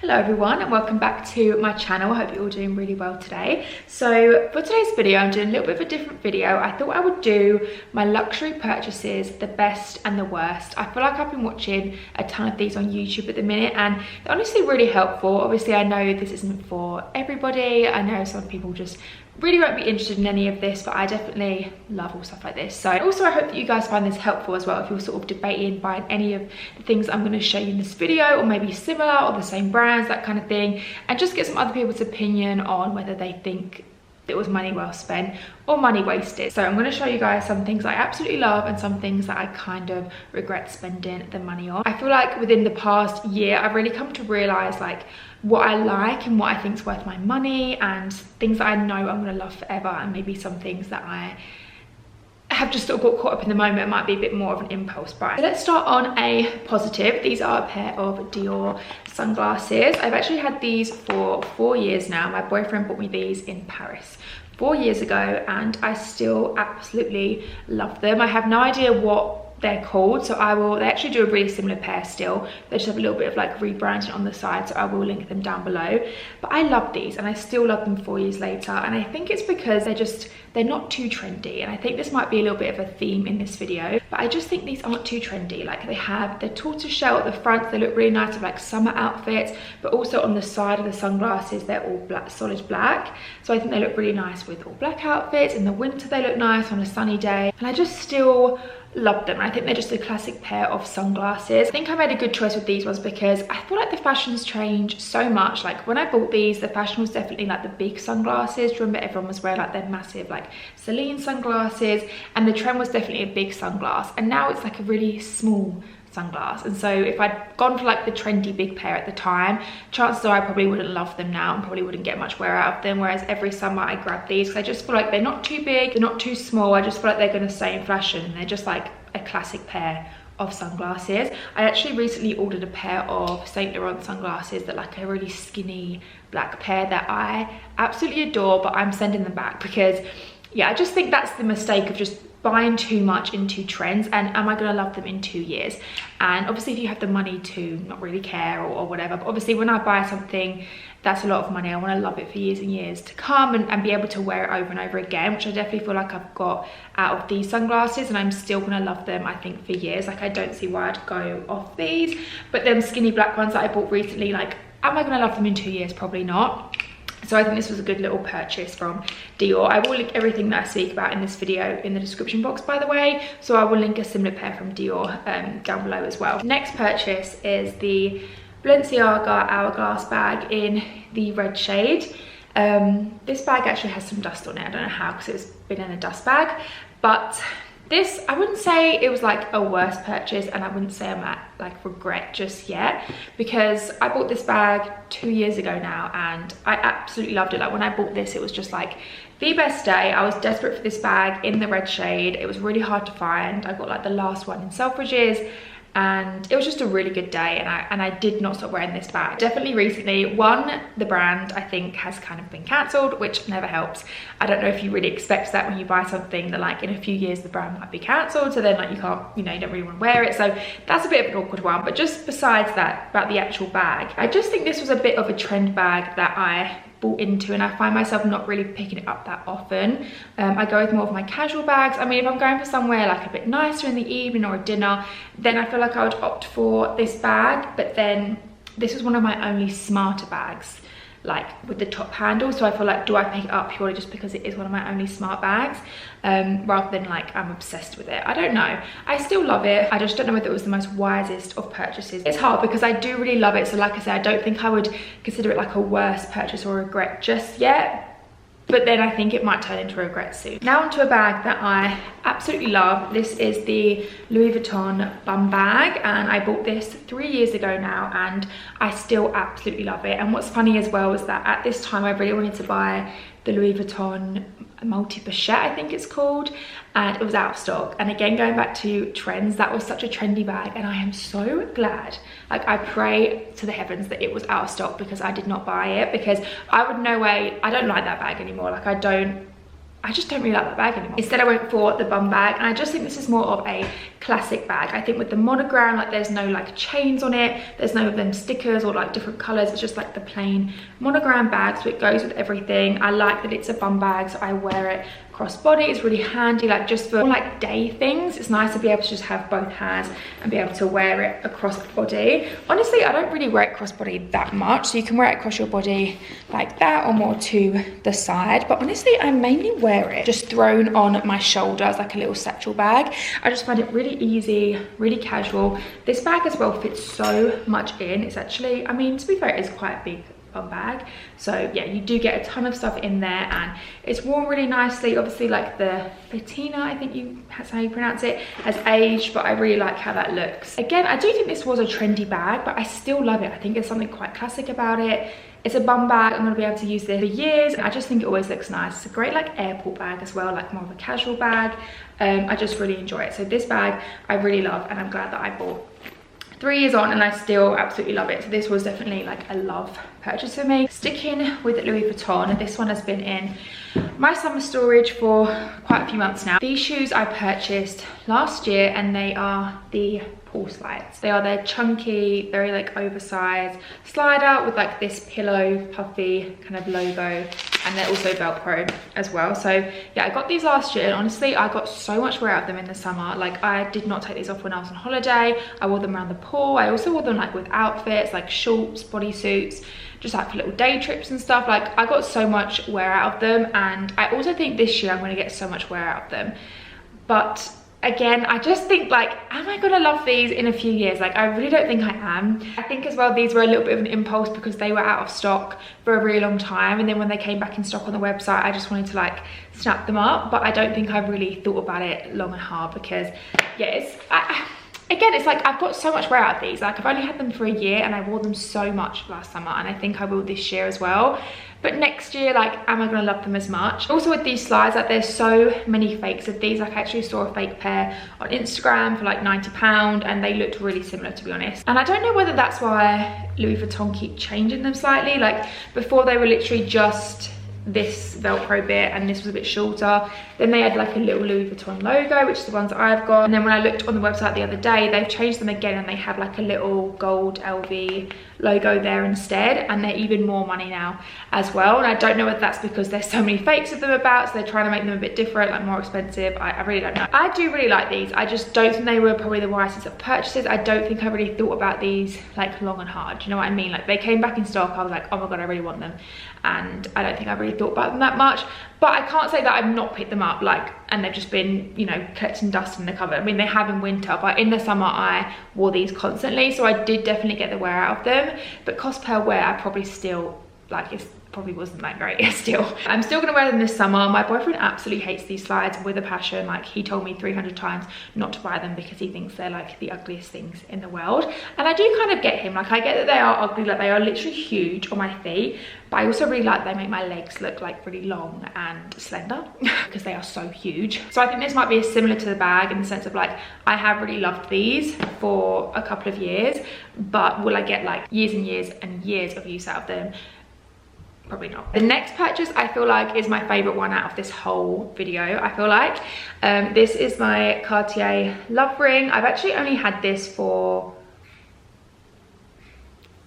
Hello everyone and welcome back to my channel. I hope you're all doing really well today. So for today's video, I'm doing a little bit of a different video. I thought I would do my luxury purchases, the best and the worst. I feel like I've been watching a ton of these on YouTube at the minute and they're honestly really helpful. Obviously I know this isn't for everybody. I know some people just really won't be interested in any of this, but I definitely love all stuff like this. So also I hope that you guys find this helpful as well if you're sort of debating buying any of the things I'm going to show you in this video, or maybe similar or the same brands, that kind of thing, and just get some other people's opinion on whether they think it was money well spent or money wasted. So I'm going to show you guys some things I absolutely love and some things that I kind of regret spending the money on. I feel like within the past year I've really come to realize like what I like and what I think is worth my money, and things that I know I'm going to love forever, and maybe some things that I have just sort of got caught up in the moment. It might be a bit more of an impulse buy. So let's start on a positive. These are a pair of Dior sunglasses. I've actually had these for 4 years now. My boyfriend bought me these in Paris 4 years ago and I still absolutely love them. I have no idea what they're called, so they actually do a really similar pair still. They just have a little bit of like rebranding on the side, so I will link them down below. But I love these and I still love them 4 years later, and I think it's because they're not too trendy, and I think this might be a little bit of a theme in this video, but I just think these aren't too trendy. Like they have the tortoise shell at the front, they look really nice with like summer outfits, but also on the side of the sunglasses they're all black, solid black, so I think they look really nice with all black outfits. In the winter they look nice on a sunny day, and I just still love them. I think they're just a classic pair of sunglasses. I think I made a good choice with these ones because I feel like the fashion's changed so much. Like when I bought these, the fashion was definitely like the big sunglasses. Do you remember everyone was wearing like their massive like Celine sunglasses, and the trend was definitely a big sunglass, and now it's like a really small sunglass. And so if I'd gone for like the trendy big pair at the time, chances are I probably wouldn't love them now and probably wouldn't get much wear out of them. Whereas every summer I grab these because I just feel like they're not too big, they're not too small. I just feel like they're going to stay in fashion, and they're just like a classic pair of sunglasses. I actually recently ordered a pair of Saint Laurent sunglasses that like a really skinny black pair that I absolutely adore, but I'm sending them back because yeah, I just think that's the mistake of just buying too much into trends. And am I going to love them in 2 years? And obviously if you have the money to not really care or whatever, but obviously when I buy something that's a lot of money, I want to love it for years and years to come, and be able to wear it over and over again, which I definitely feel like I've got out of these sunglasses, and I'm still going to love them I think for years. Like I don't see why I'd go off these. But them skinny black ones that I bought recently, like am I going to love them in 2 years? Probably not. So I think this was a good little purchase from Dior. I will link everything that I speak about in this video in the description box, by the way. So I will link a similar pair from Dior down below as well. Next purchase is the Balenciaga Hourglass bag in the red shade. This bag actually has some dust on it. I don't know how, because it's been in a dust bag. But this, I wouldn't say it was like a worse purchase, and I wouldn't say I'm at like regret just yet, because I bought this bag 2 years ago now and I absolutely loved it. Like when I bought this, it was just like the best day. I was desperate for this bag in the red shade. It was really hard to find. I got like the last one in Selfridges, and it was just a really good day, and I did not stop wearing this bag. Definitely recently, the brand I think has kind of been cancelled, which never helps. I don't know if you really expect that when you buy something that like in a few years the brand might be cancelled, so then like you can't, you know, you don't really want to wear it. So that's a bit of an awkward one. But just besides that, about the actual bag, I just think this was a bit of a trend bag that I bought into, and I find myself not really picking it up that often. I go with more of my casual bags. I mean, if I'm going for somewhere like a bit nicer in the evening or a dinner, then I feel like I would opt for this bag. But then this was one of my only smarter bags, like with the top handle, so I feel like, do I pick it up purely just because it is one of my only smart bags, rather than like I'm obsessed with it? I don't know. I still love it. I just don't know whether it was the most wisest of purchases. It's hard because I do really love it, so like I said, I don't think I would consider it like a worse purchase or regret just yet, but then I think it might turn into regret soon. Now onto a bag that I absolutely love. This is the Louis Vuitton bum bag, and I bought this 3 years ago now and I still absolutely love it. And what's funny as well is that at this time I really wanted to buy the Louis Vuitton multi-pochette, I think it's called, and it was out of stock. And again, going back to trends, that was such a trendy bag, and I am so glad. Like I pray to the heavens that it was out of stock, because I did not buy it, because I would no way, I don't like that bag anymore. Like I just don't really like that bag anymore. Instead I went for the bum bag, and I just think this is more of a classic bag. I think with the monogram, like there's no like chains on it, there's no of them stickers or like different colors. It's just like the plain monogram bag, so it goes with everything. I like that it's a bum bag, so I wear it crossbody. It's really handy, like just for like day things. It's nice to be able to just have both hands and be able to wear it across the body. Honestly, I don't really wear it crossbody that much, so you can wear it across your body like that or more to the side, but honestly I mainly wear it just thrown on my shoulder as like a little satchel bag. I just find it really easy, really casual. This bag as well fits so much in. It's actually, I mean, to be fair, it is quite a big bum bag, so yeah, you do get a ton of stuff in there, and it's worn really nicely. Obviously, like the patina, I think that's how you pronounce it, has aged, but I really like how that looks. Again, I do think this was a trendy bag, but I still love it. I think there's something quite classic about it. It's a bum bag. I'm gonna be able to use this for years. I just think it always looks nice. It's a great like airport bag as well, like more of a casual bag. I just really enjoy it. So this bag I really love, and I'm glad that I bought. 3 years on and I still absolutely love it. So this was definitely like a love purchase for me. Sticking with Louis Vuitton, this one has been in my summer storage for quite a few months now. These shoes I purchased last year, and they are the pool slides. They are their chunky, very like oversized slider with like this pillow puffy kind of logo, and they're also Velcro as well. So yeah, I got these last year, and honestly I got so much wear out of them in the summer. Like I did not take these off when I was on holiday. I wore them around the pool. I also wore them like with outfits like shorts, bodysuits, just like for little day trips and stuff. Like I got so much wear out of them, and I also think this year I'm going to get so much wear out of them. But again, I just think like, am I gonna love these in a few years? Like I really don't think I am. I think as well these were a little bit of an impulse because they were out of stock for a really long time, and then when they came back in stock on the website, I just wanted to like snap them up. But I don't think I really thought about it long and hard, because yeah, again, it's like I've got so much wear out of these. Like I've only had them for a year, and I wore them so much last summer, and I think I will this year as well. But next year, like, am I gonna love them as much? Also with these slides, like there's so many fakes of these. Like I actually saw a fake pair on Instagram for like £90, and they looked really similar, to be honest. And I don't know whether that's why Louis Vuitton keep changing them slightly. Like before they were literally just this Velcro bit, and this was a bit shorter. Then they had like a little Louis Vuitton logo, which is the ones that I've got. And then when I looked on the website the other day, they've changed them again, and they have like a little gold LV logo there instead, and they're even more money now as well. And I don't know whether that's because there's so many fakes of them about, so they're trying to make them a bit different, like more expensive. I really don't know. I do really like these. I just don't think they were probably the wisest of purchases. I don't think I really thought about these like long and hard. Do you know what I mean? Like they came back in stock, I was like, oh my god, I really want them. And I don't think I really thought about them that much. But I can't say that I've not picked them up, like, and they've just been, you know, collecting dust in the cupboard. I mean, they have in winter, but in the summer I wore these constantly, so I did definitely get the wear out of them. But cost per wear, I probably still, like, it's probably wasn't that great still. I'm still gonna wear them this summer. My boyfriend absolutely hates these slides with a passion. Like he told me 300 times not to buy them because he thinks they're like the ugliest things in the world. And I do kind of get him. Like I get that they are ugly, like they are literally huge on my feet, but I also really like they make my legs look like really long and slender because they are so huge. So I think this might be similar to the bag in the sense of like, I have really loved these for a couple of years, but will I get like years and years and years of use out of them? Probably not. The next purchase I feel like is my favorite one out of this whole video. I feel like this is my Cartier love ring. I've actually only had this for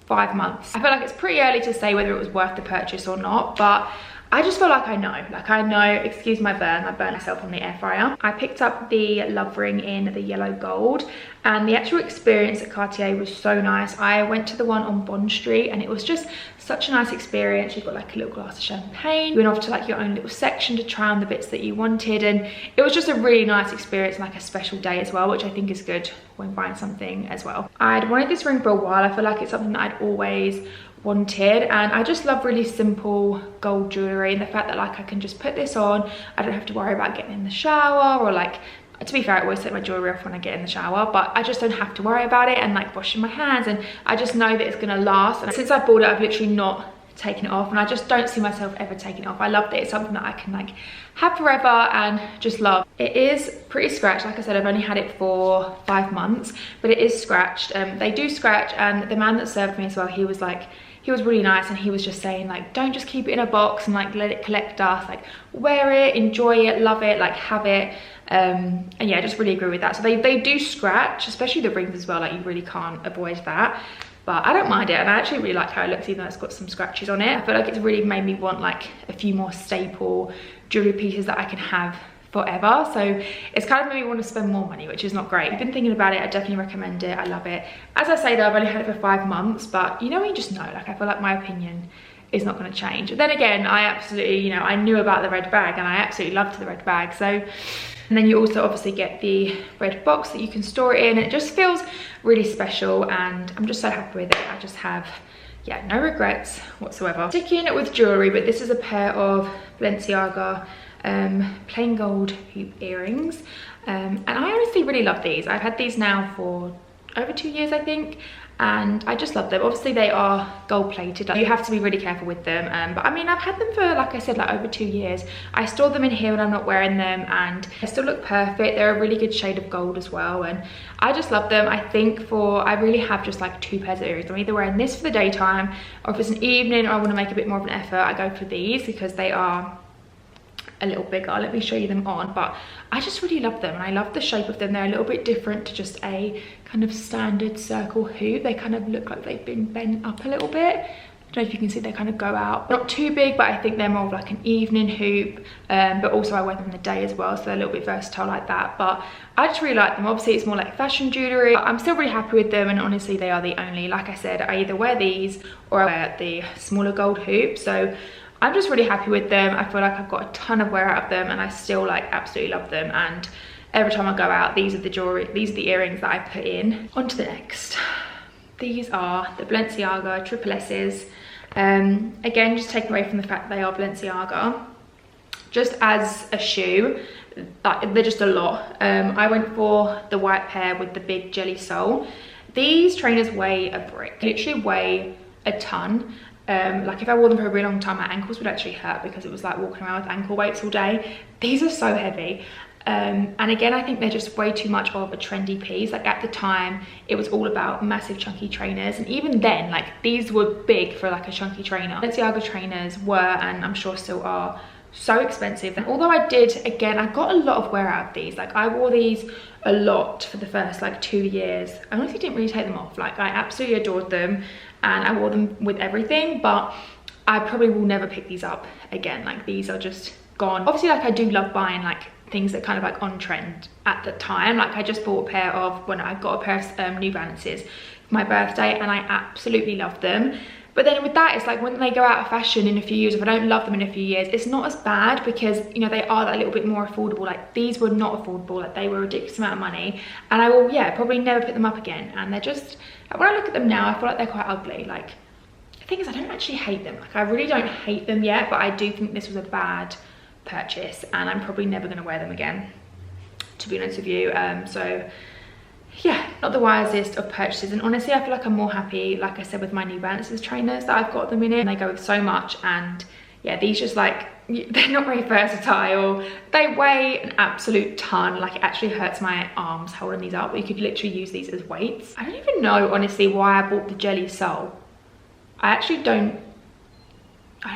5 months. I feel like it's pretty early to say whether it was worth the purchase or not, but I just feel like I know, excuse my burn, I burned myself on the air fryer. I picked up the love ring in the yellow gold, and the actual experience at Cartier was so nice. I went to the one on Bond Street, and it was just such a nice experience. You've got like a little glass of champagne. You went off to like your own little section to try on the bits that you wanted, and it was just a really nice experience, like a special day as well, which I think is good when buying something as well. I'd wanted this ring for a while. I feel like it's something that I'd always wanted, and I just love really simple gold jewelry, and the fact that like I can just put this on, I don't have to worry about getting in the shower, or like, to be fair, I always take my jewelry off when I get in the shower, but I just don't have to worry about it, and like washing my hands, and I just know that it's gonna last. And since I bought it, I've literally not taken it off, and I just don't see myself ever taking it off. I love that it's something that I can like have forever and just love. It is pretty scratched. Like I said, I've only had it for 5 months, but it is scratched. They do scratch, and the man that served me as well, he was like, he was really nice, and he was just saying like, don't just keep it in a box and like let it collect dust, like wear it, enjoy it, love it, like have it. And yeah, I just really agree with that. So they do scratch, especially the rings as well, like you really can't avoid that, but I don't mind it, and I actually really like how it looks even though it's got some scratches on it. I feel like it's really made me want like a few more staple jewelry pieces that I can have forever, so it's kind of made me want to spend more money, which is not great. I've been thinking about it. I definitely recommend it. I love it. As I say though, I've only had it for 5 months, but you know, you just know, like I feel like my opinion is not going to change. Then again, I absolutely, you know, I knew about the red bag and I absolutely loved the red bag. So, and then you also obviously get the red box that you can store it in. It just feels really special, and I'm just so happy with it. I just have, yeah, no regrets whatsoever. Sticking with jewelry, but this is a pair of Balenciaga plain gold hoop earrings, and I honestly really love these. I've had these now for over 2 years, I think, and I just love them. Obviously they are gold plated, you have to be really careful with them, but I mean, I've had them for, like I said, like over 2 years. I store them in here when I'm not wearing them, and they still look perfect. They're a really good shade of gold as well, and I just love them. I think I really have just like 2 pairs of earrings. I'm either wearing this for the daytime, or if it's an evening or I want to make a bit more of an effort, I go for these because they are a little bigger. Let me show you them on, but I just really love them, and I love the shape of them. They're a little bit different to just a kind of standard circle hoop. They kind of look like they've been bent up a little bit. I don't know if you can see, they kind of go out. Not too big, but I think they're more of like an evening hoop, but also I wear them in the day as well, so they're a little bit versatile like that. But I just really like them. Obviously it's more like fashion jewelry. I'm still really happy with them, and honestly they are the only, like I said, I either wear these or I wear the smaller gold hoop. So I'm just really happy with them. I feel like I've got a ton of wear out of them, and I still like absolutely love them. And every time I go out, these are the jewelry, these are the earrings that I put in. On to the next. These are the Balenciaga Triple S's. Again, just taking away from the fact that they are Balenciaga. Just as a shoe, they're just a lot. I went for the white pair with the big jelly sole. These trainers weigh a brick, literally weigh a ton. Like if I wore them for a really long time, my ankles would actually hurt because it was like walking around with ankle weights all day. These are so heavy. And again, I think they're just way too much of a trendy piece. Like at the time, it was all about massive chunky trainers, and even then, like these were big for like a chunky trainer. Balenciaga trainers were, and I'm sure still are, so expensive. And although I got a lot of wear out of these. Like I wore these a lot for the first like 2 years. I honestly didn't really take them off. Like I absolutely adored them, and I wore them with everything, but I probably will never pick these up again. Like these are just gone. Obviously, like I do love buying like things that kind of like on trend at the time. Like I just bought a pair of, when I got a pair of New Balances for my birthday, and I absolutely love them. But then with that, it's like when they go out of fashion in a few years, if I don't love them in a few years, it's not as bad because, you know, they are a little bit more affordable. Like these were not affordable, like they were a ridiculous amount of money, and I will, yeah, probably never pick them up again. And they're just, when I look at them now, I feel like they're quite ugly. Like the thing is, I don't actually hate them. Like I really don't hate them yet, but I do think this was a bad purchase, and I'm probably never going to wear them again, to be honest with you. So yeah, not the wisest of purchases. And honestly, I feel like I'm more happy, like I said, with my New Balances trainers that I've got them in it. And they go with so much, and yeah, these just like, they're not very versatile. They weigh an absolute ton. Like it actually hurts my arms holding these up. You could literally use these as weights. I don't even know, honestly, why I bought the jelly sole. I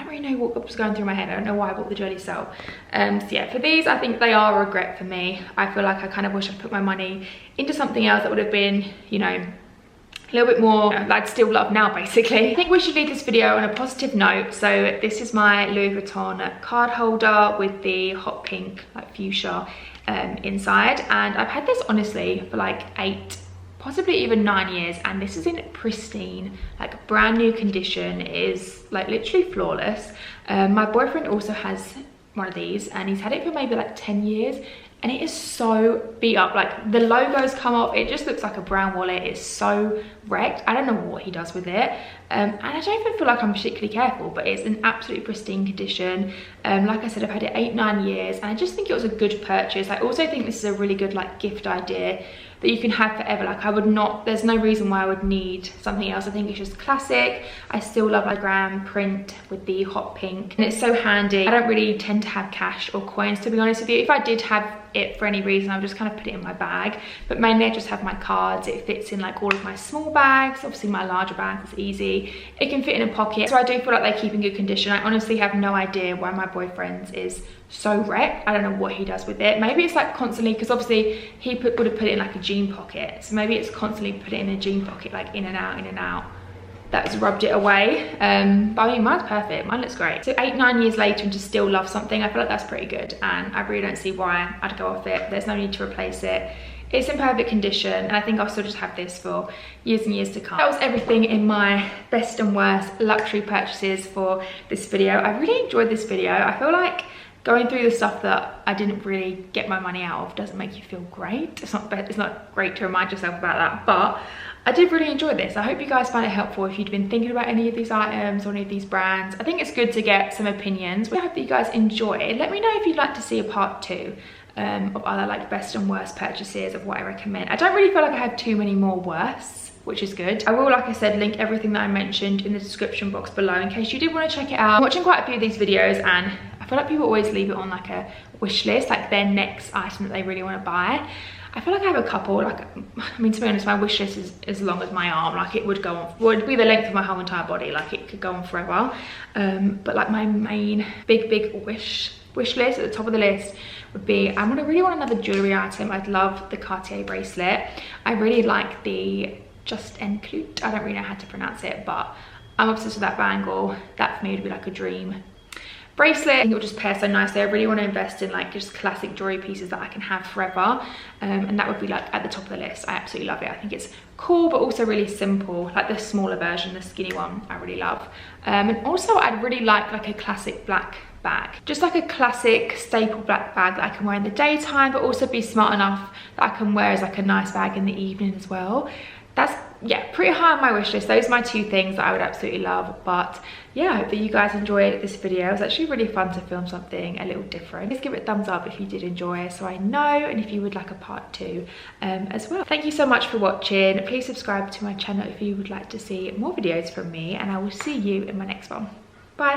don't really know what was going through my head. I don't know why I bought the jelly sole. So yeah, for these, I think they are a regret for me. I feel like I kind of wish I'd put my money into something else that would have been, you know, a little bit more, you know, I'd still love now, basically. I think we should leave this video on a positive note. So this is my Louis Vuitton card holder with the hot pink, like fuchsia inside. And I've had this honestly for like 8, possibly even 9 years, and this is in pristine, like brand new condition. It is like literally flawless. My boyfriend also has one of these, and he's had it for maybe like 10 years, and it is so beat up. Like the logos come off, it just looks like a brown wallet. It's so wrecked. I don't know what he does with it, and I don't even feel like I'm particularly careful, but it's in absolutely pristine condition. Like I said, I've had it 8-9 years, and I just think it was a good purchase. I also think this is a really good like gift idea that you can have forever. Like I would not, there's no reason why I would need something else. I think it's just classic. I still love my gram print with the hot pink, and it's so handy. I don't really tend to have cash or coins, to be honest with you. If I did have it for any reason, I would just kind of put it in my bag, but mainly I just have my cards. It fits in like all of my small bags, obviously my larger bags is easy. It can fit in a pocket, so I do feel like they keep in good condition. I honestly have no idea why my boyfriend's is so wrecked. I don't know what he does with it. Maybe it's like constantly, because obviously he would have put it in like a jean pocket, so maybe it's constantly put it in a jean pocket, like in and out. That's rubbed it away. But I mean, mine's perfect, mine looks great. So 8-9 years later and to still love something, I feel like that's pretty good, and I really don't see why I'd go off it. There's no need to replace it. It's in perfect condition, and I think I'll still just have this for years and years to come. That was everything in my best and worst luxury purchases for this video. I really enjoyed this video. I feel like going through the stuff that I didn't really get my money out of doesn't make you feel great. It's not great to remind yourself about that, but I did really enjoy this. I hope you guys found it helpful if you'd been thinking about any of these items or any of these brands. I think it's good to get some opinions. I hope that you guys enjoyed. Let me know if you'd like to see a part 2 of other like best and worst purchases of what I recommend. I don't really feel like I have too many more worst, which is good. I will, like I said, link everything that I mentioned in the description box below in case you did want to check it out. I'm watching quite a few of these videos, and I feel like people always leave it on like a wish list, like their next item that they really want to buy. I feel like I have a couple, like, I mean, to be honest, my wish list is as long as my arm. Like it would go on, would be the length of my whole entire body. Like it could go on forever. But like my main big wish list at the top of the list would be, I really want another jewelry item. I'd love the Cartier bracelet. I really like the Just Enclute. I don't really know how to pronounce it, but I'm obsessed with that bangle. That for me would be like a dream bracelet. I think it would just pair so nicely. I really want to invest in like just classic jewelry pieces that I can have forever, and that would be like at the top of the list. I absolutely love it. I think it's cool but also really simple. Like the smaller version, the skinny one, I really love. And also I'd really like a classic black bag, just like a classic staple black bag that I can wear in the daytime, but also be smart enough that I can wear as like a nice bag in the evening as well. That's, yeah, pretty high on my wish list. Those are my 2 things that I would absolutely love. But yeah, I hope that you guys enjoyed this video. It was actually really fun to film something a little different. Please give it a thumbs up if you did enjoy, so I know, and if you would like a part 2 as well. Thank you so much for watching. Please subscribe to my channel if you would like to see more videos from me, and I will see you in my next one. Bye.